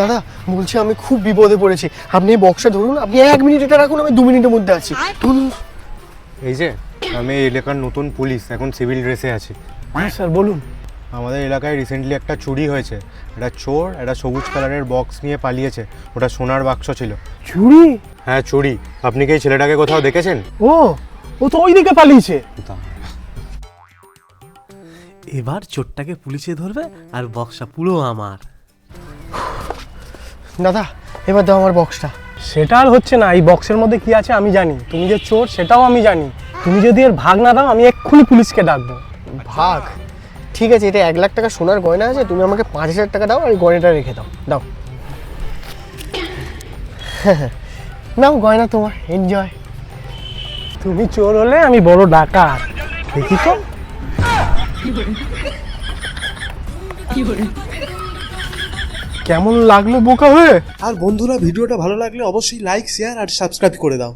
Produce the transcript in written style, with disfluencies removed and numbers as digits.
দাদা বলছি আমি খুব বিপদে পড়েছি, আপনি এই বক্সটা ধরুন, আপনি 1 মিনিট এটা রাখুন, আমি 2 মিনিটের মধ্যে আছি। এই যে আমি এই এলাকার নতুন পুলিশ, এখন সিভিল ড্রেসে আছি। হ্যাঁ স্যার বলুন। আমাদের এলাকায় রিসেন্টলি একটা চুরি হয়েছে। একটা চোর একটা সবুজ কালারের বক্স নিয়ে পালিয়েছে, ওটা সোনার বাক্স ছিল। চুরি? হ্যাঁ চুরি। আপনি কি এই ছেলেটাকে কোথাও দেখেছেন? ও তো ওই দিকে পালিয়েছে। এবার চোরটাকে পুলিশে ধরবে আর বক্সটা পুরো আমার। দাদা এবার দাও আমার বক্সটা। সেটা আর হচ্ছে না, এই বক্সের মধ্যে কি আছে আমি জানি, তুমি যে চোর সেটাও আমি জানি। তুমি যদি এর ভাগ না দাও আমি এক্ষুনি পুলিশকে ডাকবো। ভাগ? ঠিক আছে, এটা 1 লাখ টাকা সোনার গয়না আছে, তুমি আমাকে 5,000 টাকা দাও আর এই গয়নাটা রেখে দাও। দাও নাও গয়না তোমার, এনজয়। তুমি চোর হলে আমি বড় ডাকাত, দেখি তো। কেমন লাগলো বোকা হয়ে? আর বন্ধুরা, ভিডিওটা ভালো লাগলে অবশ্যই লাইক, শেয়ার আর সাবস্ক্রাইব করে দাও।